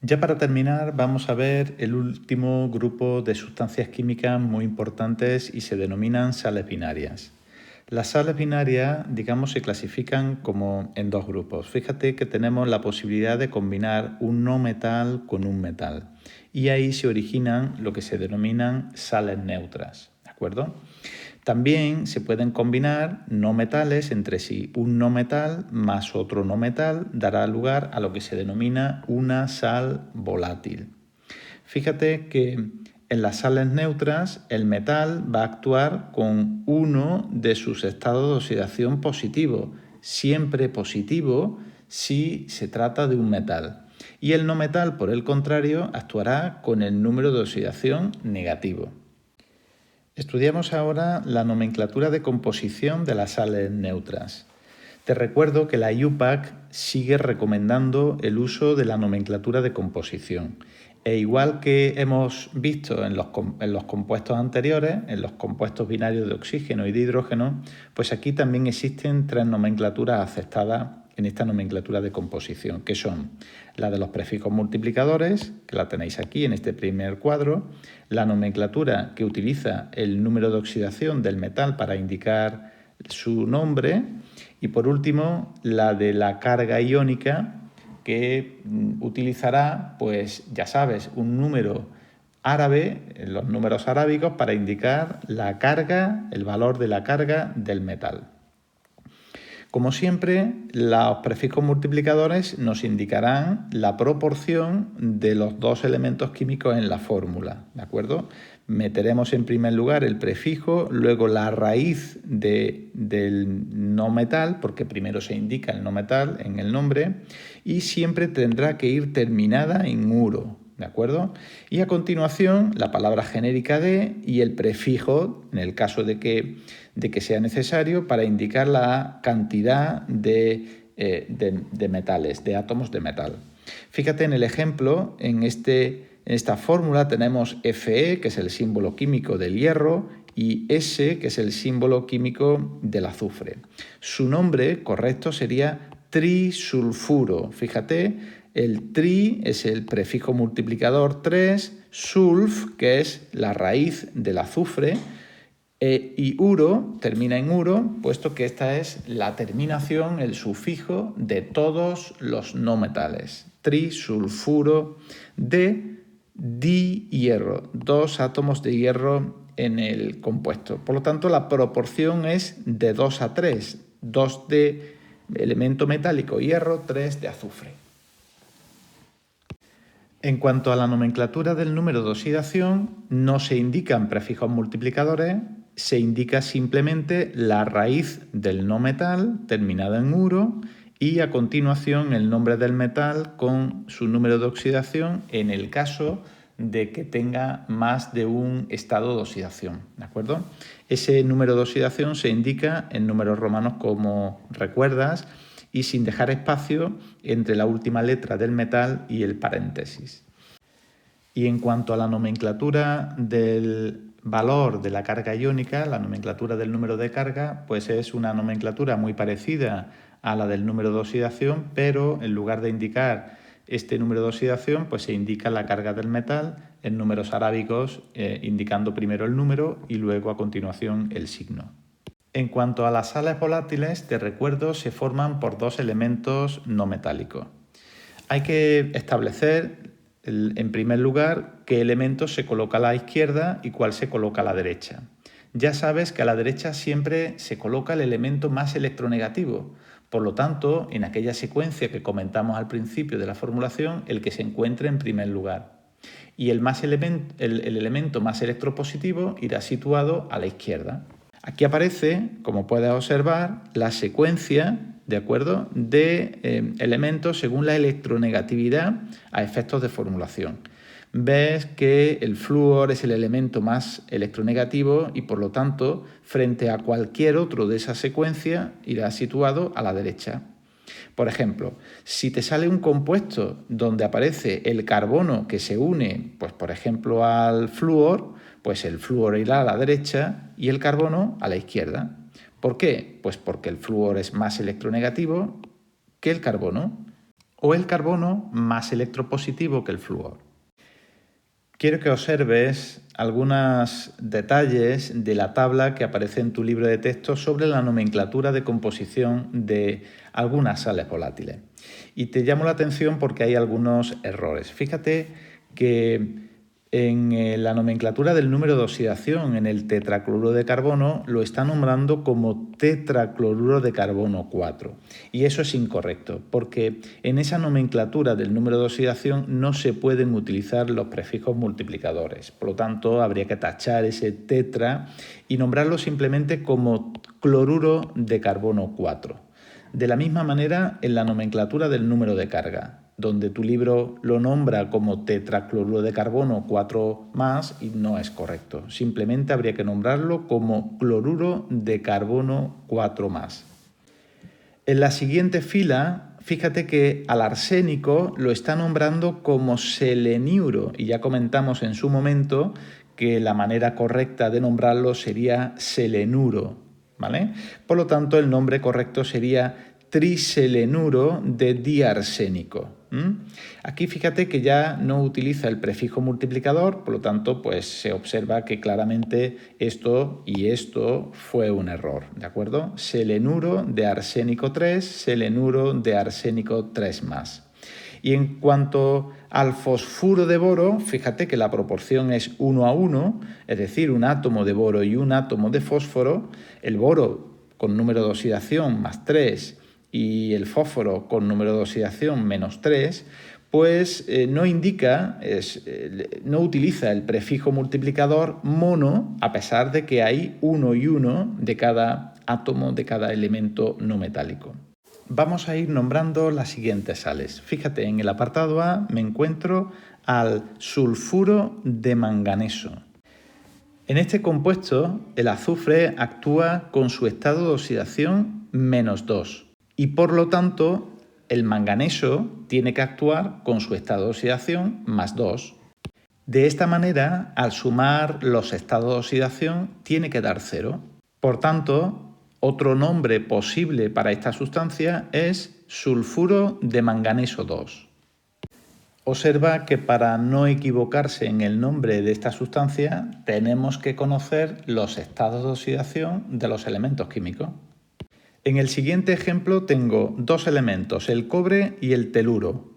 Ya para terminar, vamos a ver el último grupo de sustancias químicas muy importantes y se denominan sales binarias. Las sales binarias, digamos, se clasifican como en dos grupos. Fíjate que tenemos la posibilidad de combinar un no metal con un metal y ahí se originan lo que se denominan sales neutras, ¿de acuerdo? También se pueden combinar no metales entre sí. Un no metal más otro no metal dará lugar a lo que se denomina una sal volátil. Fíjate que en las sales neutras el metal va a actuar con uno de sus estados de oxidación positivo, siempre positivo si se trata de un metal. Y el no metal, por el contrario, actuará con el número de oxidación negativo. Estudiamos ahora la nomenclatura de composición de las sales neutras. Te recuerdo que la IUPAC sigue recomendando el uso de la nomenclatura de composición. E igual que hemos visto en los compuestos anteriores, en los compuestos binarios de oxígeno y de hidrógeno, pues aquí también existen tres nomenclaturas aceptadas en esta nomenclatura de composición, que son la de los prefijos multiplicadores, que la tenéis aquí en este primer cuadro, la nomenclatura que utiliza el número de oxidación del metal para indicar su nombre y por último la de la carga iónica que utilizará, pues ya sabes, un número árabe, los números arábicos para indicar la carga, el valor de la carga del metal. Como siempre, los prefijos multiplicadores nos indicarán la proporción de los dos elementos químicos en la fórmula, ¿de acuerdo? Meteremos en primer lugar el prefijo, luego la raíz del no metal, porque primero se indica el no metal en el nombre, y siempre tendrá que ir terminada en uro, ¿de acuerdo? Y a continuación la palabra genérica de y el prefijo, en el caso de que sea necesario, para indicar la cantidad de metales, de átomos de metal. Fíjate en el ejemplo, en esta fórmula tenemos Fe, que es el símbolo químico del hierro, y S, que es el símbolo químico del azufre. Su nombre correcto sería trisulfuro. Fíjate, el tri es el prefijo multiplicador 3, sulf, que es la raíz del azufre, y uro termina en uro, puesto que esta es la terminación, el sufijo de todos los no metales. Trisulfuro de dihierro, 2 átomos de hierro en el compuesto. Por lo tanto, la proporción es de 2 a 3, 2 de elemento metálico hierro, 3 de azufre. En cuanto a la nomenclatura del número de oxidación, no se indican prefijos multiplicadores, se indica simplemente la raíz del no metal terminada en uro y a continuación el nombre del metal con su número de oxidación en el caso de que tenga más de un estado de oxidación, ¿de acuerdo? Ese número de oxidación se indica en números romanos como recuerdas y sin dejar espacio entre la última letra del metal y el paréntesis. Y en cuanto a la nomenclatura del valor de la carga iónica, la nomenclatura del número de carga, pues es una nomenclatura muy parecida a la del número de oxidación, pero en lugar de indicar este número de oxidación, pues se indica la carga del metal en números arábicos, indicando primero el número y luego a continuación el signo. En cuanto a las sales volátiles, te recuerdo, se forman por 2 elementos no metálicos. Hay que establecer, en primer lugar, qué elemento se coloca a la izquierda y cuál se coloca a la derecha. Ya sabes que a la derecha siempre se coloca el elemento más electronegativo. Por lo tanto, en aquella secuencia que comentamos al principio de la formulación, el que se encuentre en primer lugar. Y el elemento más electropositivo irá situado a la izquierda. Aquí aparece, como puedes observar, la secuencia, ¿de acuerdo?, de elementos según la electronegatividad a efectos de formulación. Ves que el flúor es el elemento más electronegativo y por lo tanto, frente a cualquier otro de esa secuencia, irá situado a la derecha. Por ejemplo, si te sale un compuesto donde aparece el carbono que se une, pues por ejemplo al flúor, pues el flúor irá a la derecha y el carbono a la izquierda. ¿Por qué? Pues porque el flúor es más electronegativo que el carbono. o el carbono más electropositivo que el flúor. Quiero que observes algunos detalles de la tabla que aparece en tu libro de texto sobre la nomenclatura de composición de algunas sales volátiles. Y te llamo la atención porque hay algunos errores. Fíjate que en la nomenclatura del número de oxidación en el tetracloruro de carbono lo está nombrando como tetracloruro de carbono 4. Y eso es incorrecto, porque en esa nomenclatura del número de oxidación no se pueden utilizar los prefijos multiplicadores. Por lo tanto, habría que tachar ese tetra y nombrarlo simplemente como cloruro de carbono 4. De la misma manera, en la nomenclatura del número de carga, donde tu libro lo nombra como tetracloruro de carbono 4+, y no es correcto. Simplemente habría que nombrarlo como cloruro de carbono 4+. En la siguiente fila, fíjate que al arsénico lo está nombrando como seleniuro, y ya comentamos en su momento que la manera correcta de nombrarlo sería selenuro, ¿vale? Por lo tanto, el nombre correcto sería triselenuro de diarsénico. Aquí fíjate que ya no utiliza el prefijo multiplicador, por lo tanto, pues se observa que claramente esto y esto fue un error, ¿de acuerdo? Selenuro de arsénico 3, selenuro de arsénico 3+. Y en cuanto al fosfuro de boro, fíjate que la proporción es 1:1, es decir, un átomo de boro y un átomo de fósforo. El boro con número de oxidación +3 y el fósforo con número de oxidación -3, pues no utiliza el prefijo multiplicador mono, a pesar de que hay 1 y 1 de cada átomo, de cada elemento no metálico. Vamos a ir nombrando las siguientes sales. Fíjate, en el apartado A me encuentro al sulfuro de manganeso. En este compuesto, el azufre actúa con su estado de oxidación -2 y por lo tanto el manganeso tiene que actuar con su estado de oxidación +2. De esta manera, al sumar los estados de oxidación, tiene que dar 0. Por tanto, otro nombre posible para esta sustancia es sulfuro de manganeso 2. Observa que para no equivocarse en el nombre de esta sustancia, tenemos que conocer los estados de oxidación de los elementos químicos. En el siguiente ejemplo tengo dos elementos, el cobre y el teluro.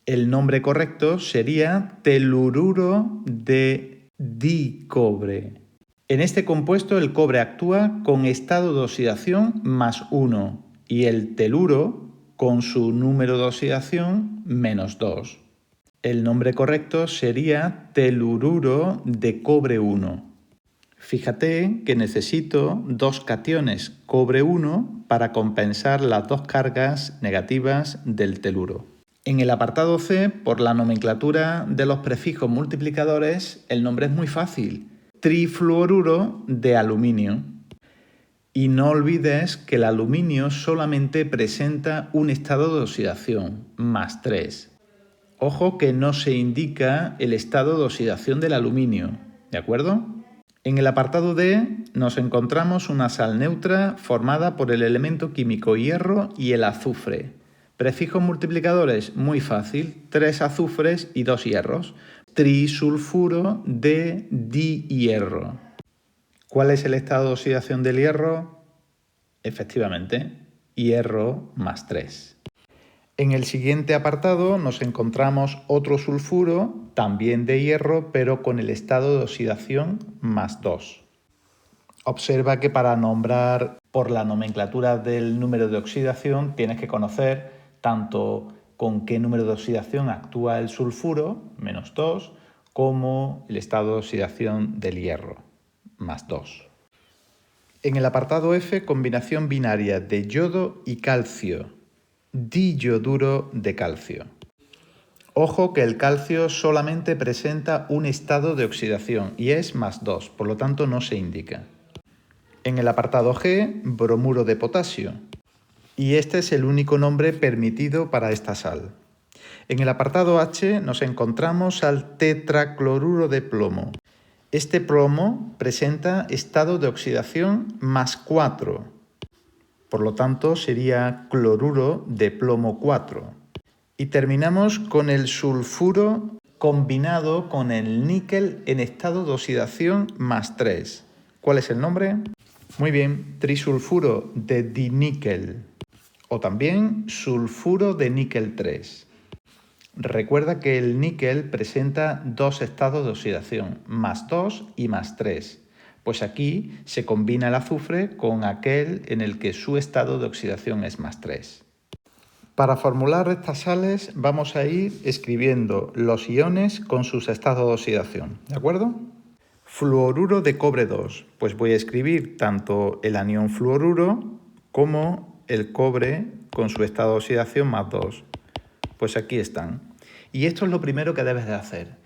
El nombre correcto sería telururo de dicobre. En este compuesto el cobre actúa con estado de oxidación +1 y el teluro con su número de oxidación -2. El nombre correcto sería telururo de cobre 1. Fíjate que necesito dos cationes cobre 1 para compensar las dos cargas negativas del teluro. En el apartado C, por la nomenclatura de los prefijos multiplicadores, el nombre es muy fácil: trifluoruro de aluminio. Y no olvides que el aluminio solamente presenta un estado de oxidación, +3. Ojo que no se indica el estado de oxidación del aluminio, ¿de acuerdo? En el apartado D nos encontramos una sal neutra formada por el elemento químico hierro y el azufre. Prefijos multiplicadores, muy fácil, 3 azufres y 2 hierros. Trisulfuro de dihierro. ¿Cuál es el estado de oxidación del hierro? Efectivamente, hierro +3. En el siguiente apartado nos encontramos otro sulfuro, también de hierro, pero con el estado de oxidación +2. Observa que para nombrar por la nomenclatura del número de oxidación tienes que conocer tanto con qué número de oxidación actúa el sulfuro, -2, como el estado de oxidación del hierro, +2. En el apartado F, combinación binaria de yodo y calcio, diyoduro de calcio. Ojo que el calcio solamente presenta un estado de oxidación y es +2, por lo tanto no se indica. En el apartado G, bromuro de potasio. Y este es el único nombre permitido para esta sal. En el apartado H nos encontramos al tetracloruro de plomo. Este plomo presenta estado de oxidación +4. Por lo tanto, sería cloruro de plomo 4. Y terminamos con el sulfuro combinado con el níquel en estado de oxidación más 3. ¿Cuál es el nombre? Muy bien, trisulfuro de diníquel o también sulfuro de níquel 3. Recuerda que el níquel presenta dos estados de oxidación, más 2 y más 3. Pues aquí se combina el azufre con aquel en el que su estado de oxidación es más 3. Para formular estas sales vamos a ir escribiendo los iones con sus estados de oxidación, ¿de acuerdo? Fluoruro de cobre 2, pues voy a escribir tanto el anión fluoruro como el cobre con su estado de oxidación más 2. Pues aquí están. Y esto es lo primero que debes de hacer.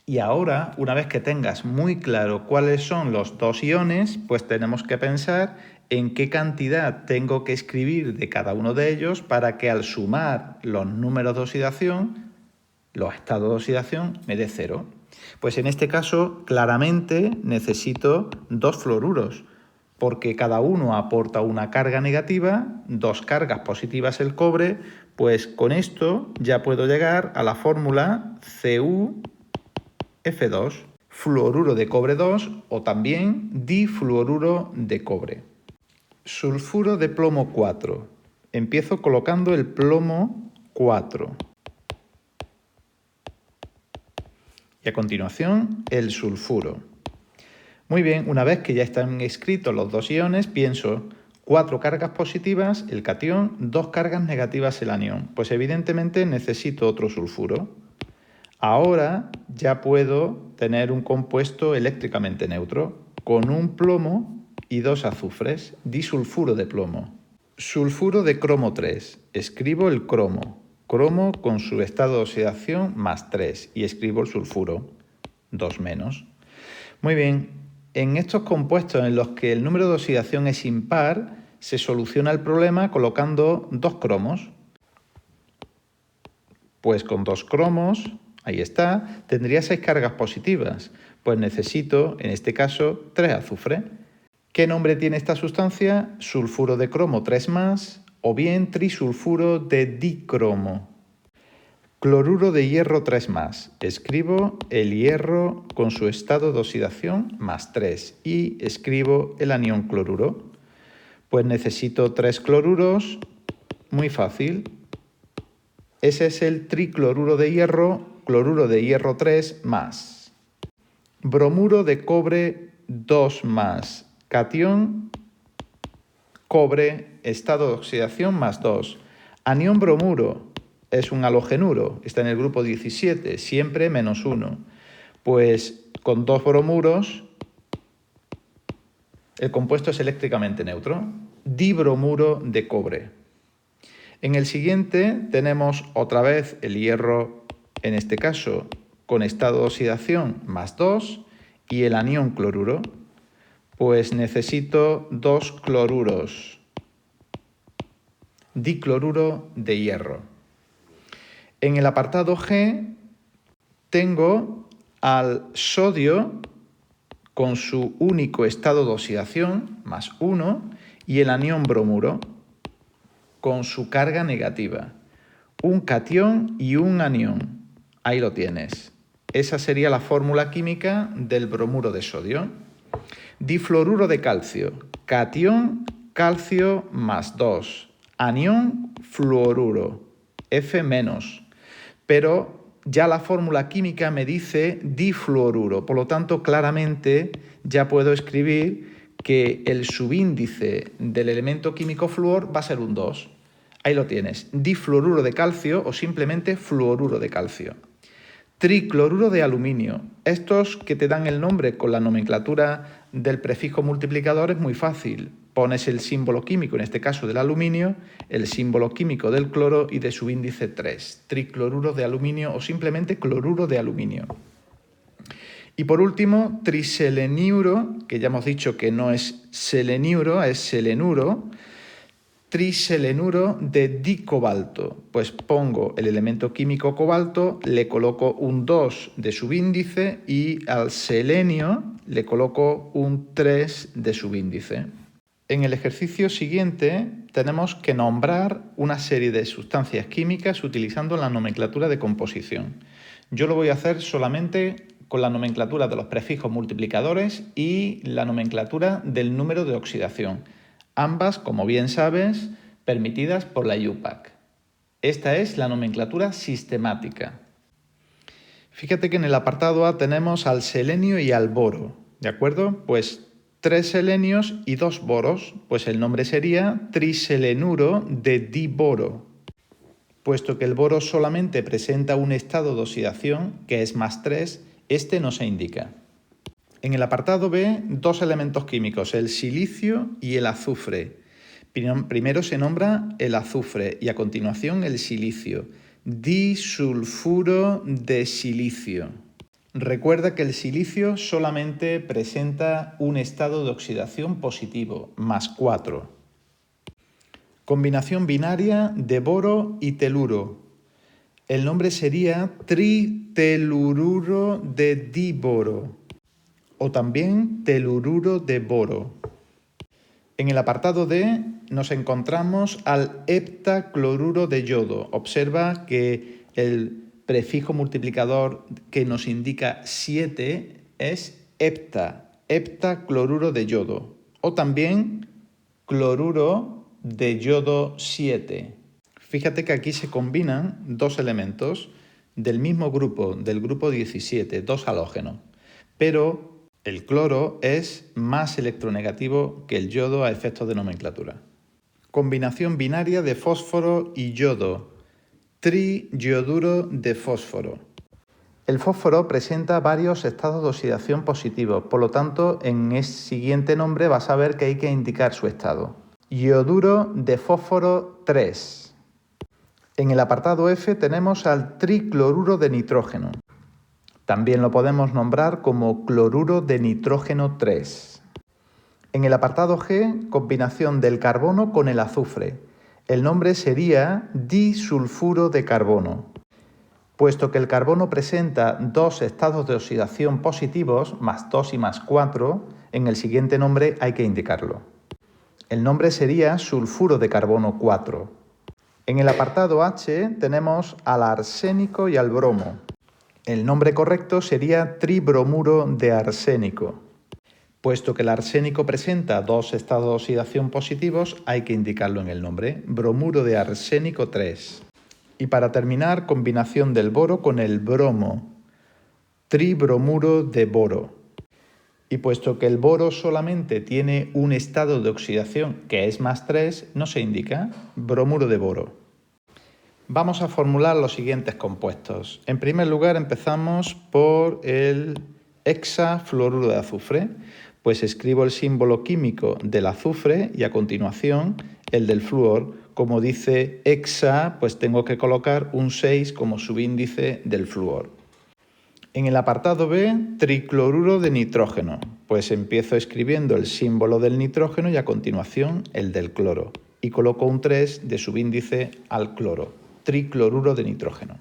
Y ahora, una vez que tengas muy claro cuáles son los dos iones, pues tenemos que pensar en qué cantidad tengo que escribir de cada uno de ellos para que al sumar los números de oxidación, los estados de oxidación, me dé 0. Pues en este caso, claramente necesito dos fluoruros, porque cada uno aporta una carga negativa, dos cargas positivas el cobre, pues con esto ya puedo llegar a la fórmula CuF2, fluoruro de cobre 2 o también difluoruro de cobre. Sulfuro de plomo 4. Empiezo colocando el plomo 4. Y a continuación el sulfuro. Muy bien, una vez que ya están escritos los dos iones, pienso 4 cargas positivas el catión, 2 cargas negativas el anión. Pues evidentemente necesito otro sulfuro. Ahora ya puedo tener un compuesto eléctricamente neutro con un plomo y 2 azufres, disulfuro de plomo. Sulfuro de cromo 3. Escribo el cromo. Cromo con su estado de oxidación más 3 y escribo el sulfuro, 2 menos. Muy bien, en estos compuestos en los que el número de oxidación es impar, se soluciona el problema colocando 2 cromos. Pues con 2 cromos, ahí está, tendría 6 cargas positivas. Pues necesito, en este caso, 3 azufre. ¿Qué nombre tiene esta sustancia? Sulfuro de cromo 3+, o bien trisulfuro de dicromo. Cloruro de hierro 3+. Escribo el hierro con su estado de oxidación más 3 y escribo el anión cloruro. Pues necesito 3 cloruros, muy fácil. Ese es el tricloruro de hierro 3+. Bromuro de cobre 2+. Catión, cobre, estado de oxidación más 2. Anión bromuro es un halogenuro, está en el grupo 17, siempre menos 1. Pues con 2 bromuros el compuesto es eléctricamente neutro. Dibromuro de cobre. En el siguiente tenemos otra vez el hierro, en este caso con estado de oxidación más 2 y el anión cloruro. Pues necesito 2 cloruros. Dicloruro de hierro. En el apartado G tengo al sodio con su único estado de oxidación, más 1, y el anión bromuro con su carga negativa. Un catión y un anión. Ahí lo tienes. Esa sería la fórmula química del bromuro de sodio. Difluoruro de calcio. Catión, calcio más 2. Anión, fluoruro. F-. Pero ya la fórmula química me dice difluoruro. Por lo tanto, claramente ya puedo escribir que el subíndice del elemento químico flúor va a ser un 2. Ahí lo tienes. Difluoruro de calcio o simplemente fluoruro de calcio. Tricloruro de aluminio. Estos que te dan el nombre con la nomenclatura del prefijo multiplicador es muy fácil. Pones el símbolo químico, en este caso del aluminio, el símbolo químico del cloro y de su índice 3. Tricloruro de aluminio o simplemente cloruro de aluminio. Y por último, triseleniuro, que ya hemos dicho que no es seleniuro, es selenuro. Triselenuro de dicobalto. Pues pongo el elemento químico cobalto, le coloco un 2 de subíndice y al selenio le coloco un 3 de subíndice. En el ejercicio siguiente tenemos que nombrar una serie de sustancias químicas utilizando la nomenclatura de composición. Yo lo voy a hacer solamente con la nomenclatura de los prefijos multiplicadores y la nomenclatura del número de oxidación. Ambas, como bien sabes, permitidas por la IUPAC. Esta es la nomenclatura sistemática. Fíjate que en el apartado A tenemos al selenio y al boro, ¿de acuerdo? Pues 3 selenios y 2 boros, pues el nombre sería triselenuro de diboro. Puesto que el boro solamente presenta un estado de oxidación, que es +3, este no se indica. En el apartado B, 2 elementos químicos, el silicio y el azufre. Primero se nombra el azufre y a continuación el silicio. Disulfuro de silicio. Recuerda que el silicio solamente presenta un estado de oxidación positivo, +4. Combinación binaria de boro y teluro. El nombre sería tritelururo de diboro o también telururo de boro. En el apartado D nos encontramos al heptacloruro de yodo. Observa que el prefijo multiplicador que nos indica 7 es heptacloruro de yodo, o también cloruro de yodo 7. Fíjate que aquí se combinan 2 elementos del mismo grupo, del grupo 17, 2 halógenos, pero el cloro es más electronegativo que el yodo a efectos de nomenclatura. Combinación binaria de fósforo y yodo. Triyoduro de fósforo. El fósforo presenta varios estados de oxidación positivos, por lo tanto, en el siguiente nombre vas a ver que hay que indicar su estado. Yoduro de fósforo 3. En el apartado F tenemos al tricloruro de nitrógeno. También lo podemos nombrar como cloruro de nitrógeno 3. En el apartado G, combinación del carbono con el azufre. El nombre sería disulfuro de carbono. Puesto que el carbono presenta 2 estados de oxidación positivos, +2 y +4, en el siguiente nombre hay que indicarlo. El nombre sería sulfuro de carbono 4. En el apartado H tenemos al arsénico y al bromo. El nombre correcto sería tribromuro de arsénico. Puesto que el arsénico presenta 2 estados de oxidación positivos, hay que indicarlo en el nombre, bromuro de arsénico 3. Y para terminar, combinación del boro con el bromo, tribromuro de boro. Y puesto que el boro solamente tiene un estado de oxidación que es +3, no se indica, bromuro de boro. Vamos a formular los siguientes compuestos. En primer lugar empezamos por el hexafluoruro de azufre. Pues escribo el símbolo químico del azufre y a continuación el del flúor. Como dice hexa, pues tengo que colocar un 6 como subíndice del flúor. En el apartado B, tricloruro de nitrógeno. Pues empiezo escribiendo el símbolo del nitrógeno y a continuación el del cloro. Y coloco un 3 de subíndice al cloro. Tricloruro de nitrógeno.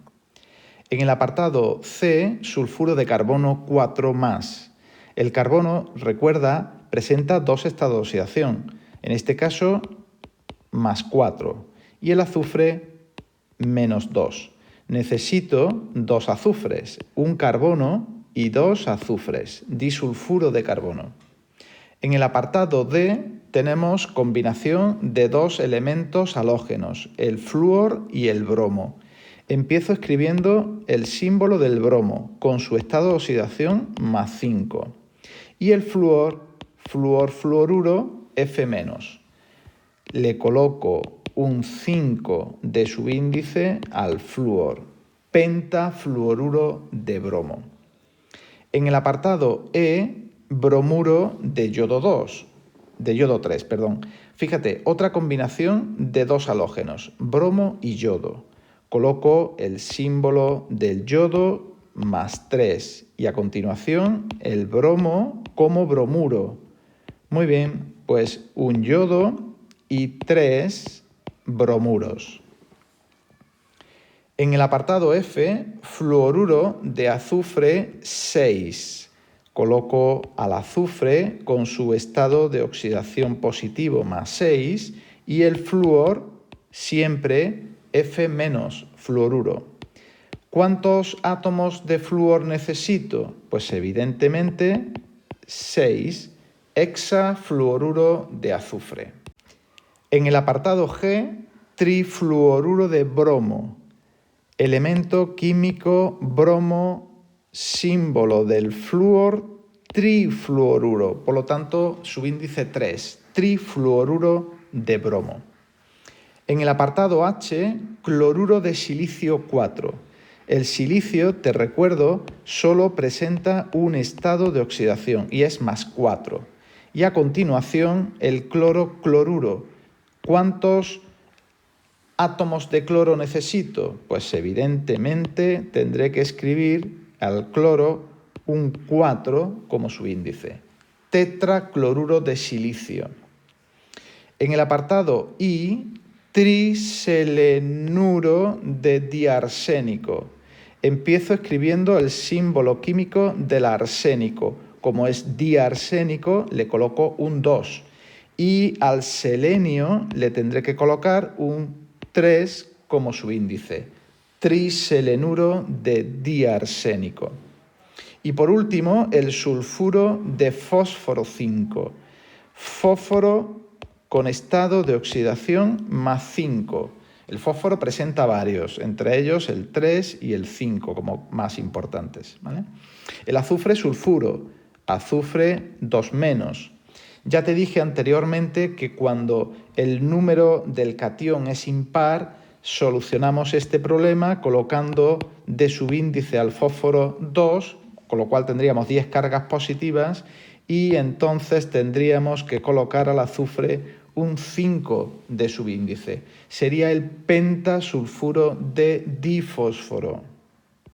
En el apartado C, sulfuro de carbono 4+. El carbono, recuerda, presenta 2 estados de oxidación, en este caso +4, y el azufre -2. Necesito 2 azufres, un carbono y 2 azufres, disulfuro de carbono. En el apartado D tenemos combinación de 2 elementos halógenos, el flúor y el bromo. Empiezo escribiendo el símbolo del bromo con su estado de oxidación +5. Y el flúor, fluoruro, F-. Le coloco un 5 de subíndice al flúor, pentafluoruro de bromo. En el apartado E, bromuro de yodo 3. Fíjate, otra combinación de 2 halógenos, bromo y yodo. Coloco el símbolo del yodo +3 y a continuación el bromo como bromuro. Muy bien, pues un yodo y 3 bromuros. En el apartado F, fluoruro de azufre 6. Coloco al azufre con su estado de oxidación positivo más 6 y el flúor siempre F- fluoruro. ¿Cuántos átomos de flúor necesito? Pues evidentemente 6 hexafluoruro de azufre. En el apartado G, trifluoruro de bromo, elemento químico bromo, símbolo del flúor, trifluoruro, por lo tanto subíndice 3, trifluoruro de bromo. En el apartado H, cloruro de silicio 4. El silicio, te recuerdo, solo presenta un estado de oxidación y es más 4. Y a continuación, el cloro-cloruro. ¿Cuántos átomos de cloro necesito? Pues evidentemente tendré que escribir al cloro un 4 como su índice. Tetracloruro de silicio. En el apartado I, triselenuro de diarsénico. Empiezo escribiendo el símbolo químico del arsénico. Como es diarsénico, le coloco un 2. Y al selenio le tendré que colocar un 3 como su índice. Triselenuro de diarsénico. Y por último, el sulfuro de fósforo 5. Fósforo con estado de oxidación más 5. El fósforo presenta varios, entre ellos el 3 y el 5 como más importantes, ¿vale? El azufre sulfuro, azufre 2-. Ya te dije anteriormente que cuando el número del catión es impar, solucionamos este problema colocando de subíndice al fósforo 2, con lo cual tendríamos 10 cargas positivas y entonces tendríamos que colocar al azufre un 5 de subíndice. Sería el pentasulfuro de difósforo.